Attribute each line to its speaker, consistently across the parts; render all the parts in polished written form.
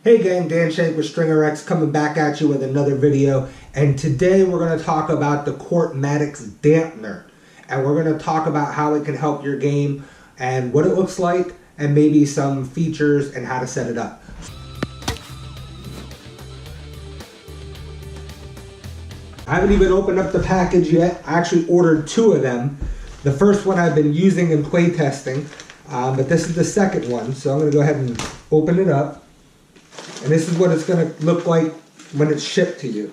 Speaker 1: Hey gang, Dan Shank with Stringer X coming back at you with another video, and today we're going to talk about the Courtmatics Dampener, and we're going to talk about how it can help your game and what it looks like and maybe some features and how to set it up. I haven't even opened up the package yet. I actually ordered two of them. The first one I've been using in play testing, but this is the second one, so I'm going to go ahead and open it up. And this is what it's going to look like when it's shipped to you.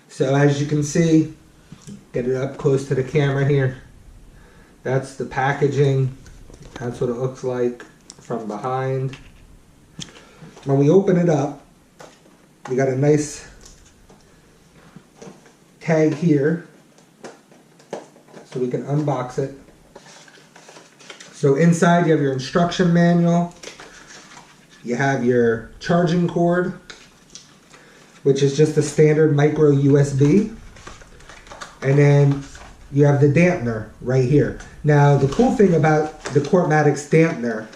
Speaker 1: So as you can see, get it up close to the camera here. That's the packaging. That's what it looks like from behind. When we open it up, we got a nice tag here, so we can unbox it. So inside you have your instruction manual. You have your charging cord, which is just a standard micro USB. And then you have the dampener right here. Now, the cool thing about the Courtmatics Dampener,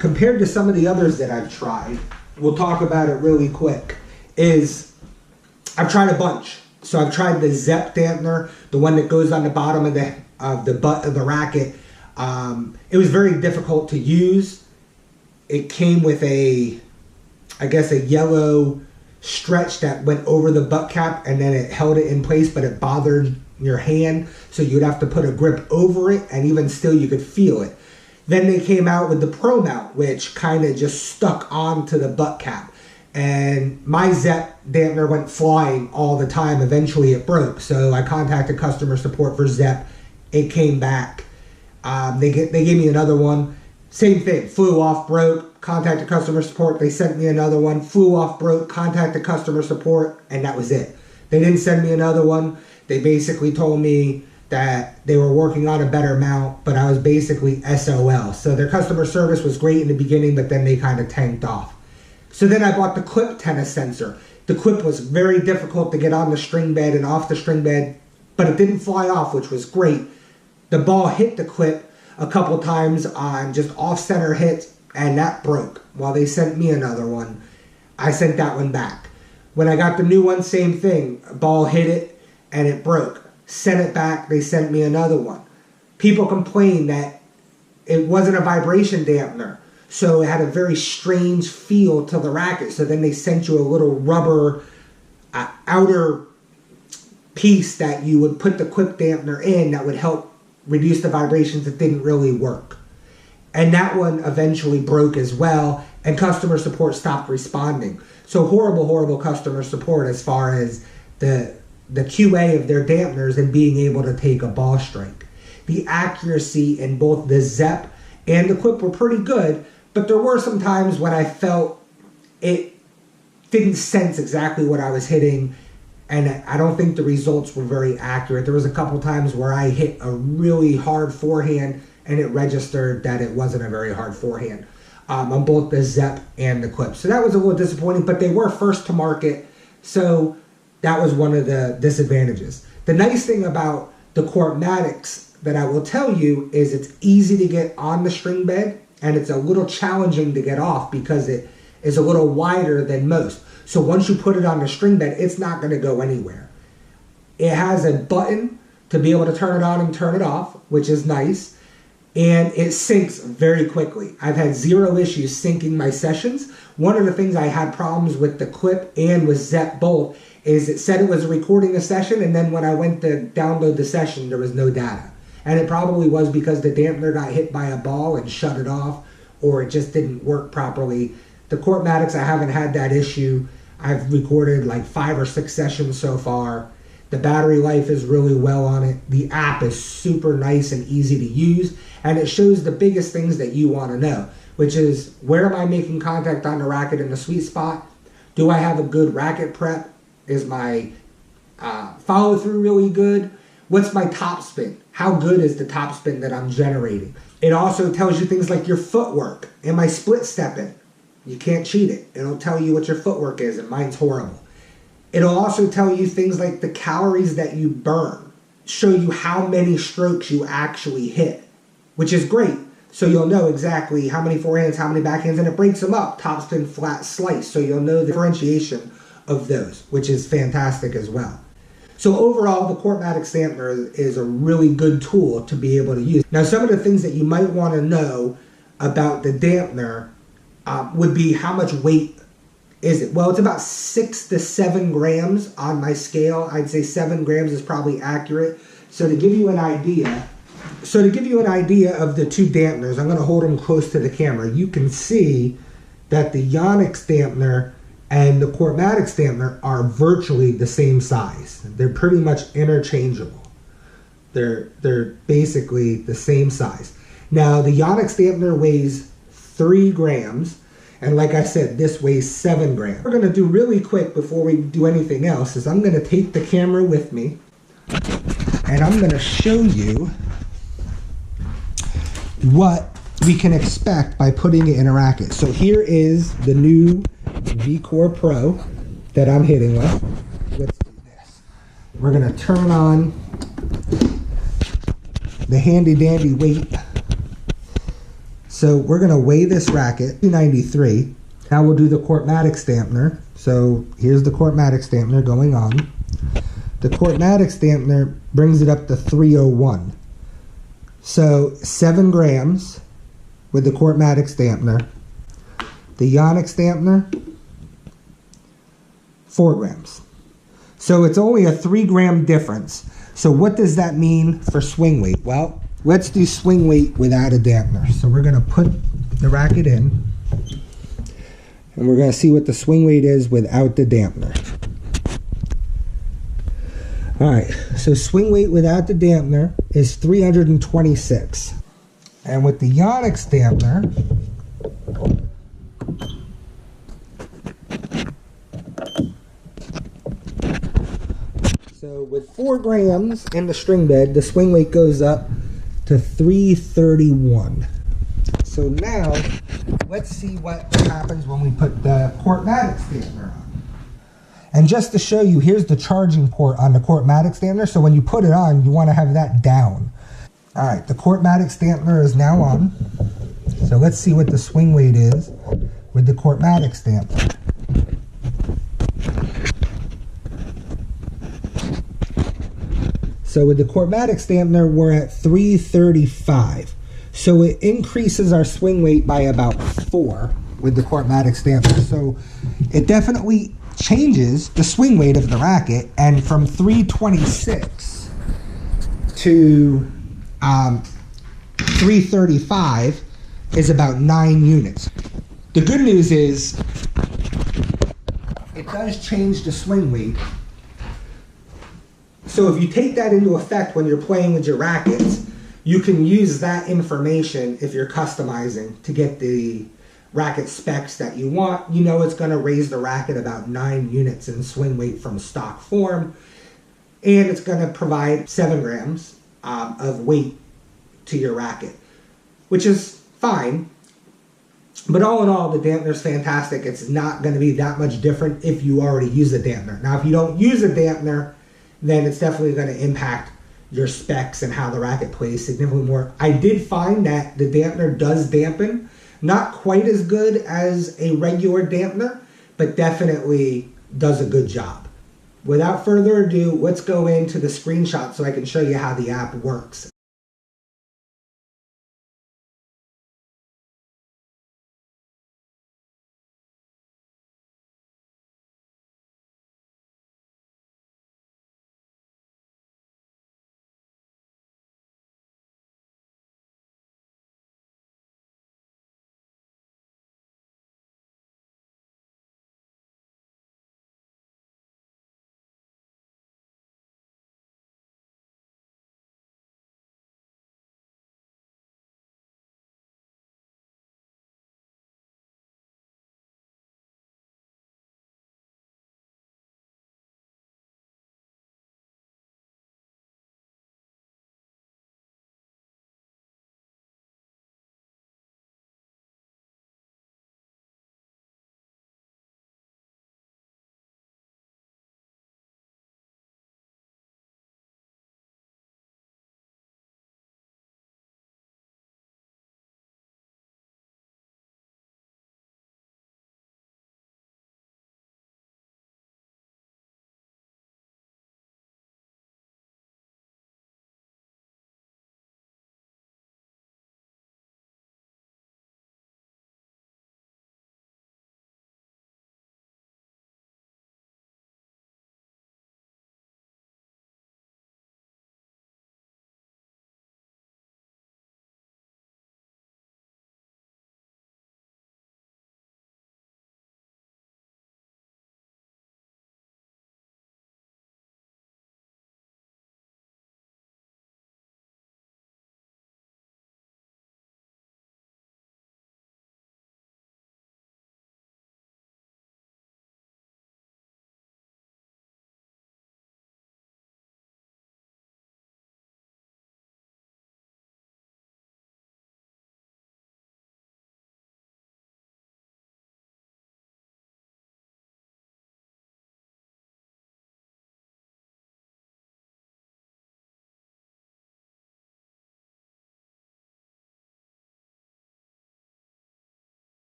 Speaker 1: compared to some of the others that I've tried, we'll talk about it really quick, is I've tried a bunch. So I've tried the Zep dampener, the one that goes on the bottom of the butt of the racket. It was very difficult to use. It came with a yellow stretch that went over the butt cap, and then it held it in place, but it bothered your hand, so you'd have to put a grip over it, and even still you could feel it. Then they came out with the Pro Mount, which kind of just stuck onto the butt cap, and my Zep dampener went flying all the time. Eventually it broke, so I contacted customer support for Zep. It came back. They gave me another one. Same thing, flew off, broke, contacted customer support, they sent me another one, flew off, broke, contacted customer support, and that was it. They didn't send me another one. They basically told me that they were working on a better mount, but I was basically SOL. So their customer service was great in the beginning, but then they kind of tanked off. So then I bought the clip tennis sensor. The clip was very difficult to get on the string bed and off the string bed, but it didn't fly off, which was great. The ball hit the clip a couple times on just off-center hits, and that broke. While they sent me another one, I sent that one back. When I got the new one, same thing. A ball hit it, and it broke. Sent it back, they sent me another one. People complained that it wasn't a vibration dampener, so it had a very strange feel to the racket. So then they sent you a little rubber outer piece that you would put the clip dampener in that would help reduce the vibrations. That didn't really work. And that one eventually broke as well, and customer support stopped responding. So horrible customer support as far as the QA of their dampeners and being able to take a ball strike. The accuracy in both the Zep and the clip were pretty good, but there were some times when I felt it didn't sense exactly what I was hitting, and I don't think the results were very accurate. There was a couple times where I hit a really hard forehand and it registered that it wasn't a very hard forehand on both the Zep and the clip. So that was a little disappointing, but they were first to market, so that was one of the disadvantages. The nice thing about the Courtmatics that I will tell you is it's easy to get on the string bed, and it's a little challenging to get off because it is a little wider than most. So once you put it on the string bed, it's not going to go anywhere. It has a button to be able to turn it on and turn it off, which is nice. And it syncs very quickly. I've had zero issues syncing my sessions. One of the things I had problems with the clip and with Zep both is it said it was recording a session, and then when I went to download the session, there was no data. And it probably was because the dampener got hit by a ball and shut it off, or it just didn't work properly. The Courtmatics, I haven't had that issue. I've recorded like 5 or 6 sessions so far. The battery life is really well on it. The app is super nice and easy to use, and it shows the biggest things that you want to know, which is, where am I making contact on the racket in the sweet spot? Do I have a good racket prep? Is my follow through really good? What's my top spin? How good is the top spin that I'm generating? It also tells you things like your footwork. Am I split stepping? You can't cheat it. It'll tell you what your footwork is, and mine's horrible. It'll also tell you things like the calories that you burn, show you how many strokes you actually hit, which is great. So you'll know exactly how many forehands, how many backhands, and it breaks them up, topspin, flat, slice. So you'll know the differentiation of those, which is fantastic as well. So overall, the Courtmatics Dampener is a really good tool to be able to use. Now, some of the things that you might want to know about the dampener would be how much weight is it? Well, it's about 6 to 7 grams on my scale. I'd say 7 grams is probably accurate. So to give you an idea, of the two dampeners, I'm going to hold them close to the camera. You can see that the Untitled Dampener and the Courtmatics Dampener are virtually the same size. They're pretty much interchangeable. They're basically the same size. Now, the Untitled Dampener weighs 3 grams, and like I said, this weighs 7 grams. What we're going to do really quick before we do anything else is I'm going to take the camera with me, and I'm going to show you what we can expect by putting it in a racket. So here is the new V-Core Pro that I'm hitting with. Let's do this. We're going to turn on the handy dandy weight. So we're going to weigh this racket, 293. Now we'll do the Courtmatics Dampener. So here's the Courtmatics Dampener going on. The Courtmatics Dampener brings it up to 301. So 7 grams with the Courtmatics Dampener. The Untitled Dampener, 4 grams. So it's only a 3 gram difference. So what does that mean for swing weight? Well, let's do swing weight without a dampener. So we're going to put the racket in, and we're going to see what the swing weight is without the dampener. Alright, so swing weight without the dampener is 326. And with the Untitled Dampener, so with 4 grams in the string bed, the swing weight goes up to 331. So now, let's see what happens when we put the Courtmatics Dampener on. And just to show you, here's the charging port on the Courtmatics Dampener. So when you put it on, you want to have that down. All right, the Courtmatics Dampener is now on. So let's see what the swing weight is with the Courtmatics Dampener. So with the Courtmatics Dampener, we're at 335. So it increases our swing weight by about 4 with the Courtmatics Dampener. So it definitely changes the swing weight of the racket, and from 326 to 335 is about 9 units. The good news is it does change the swing weight. So if you take that into effect when you're playing with your rackets, you can use that information if you're customizing to get the racket specs that you want. You know it's going to raise the racket about 9 units in swing weight from stock form, and it's going to provide 7 grams of weight to your racket, which is fine. But all in all, the dampener's fantastic. It's not going to be that much different if you already use a dampener. Now, if you don't use a dampener, then it's definitely going to impact your specs and how the racket plays significantly more. I did find that the dampener does dampen. Not quite as good as a regular dampener, but definitely does a good job. Without further ado, let's go into the screenshot so I can show you how the app works.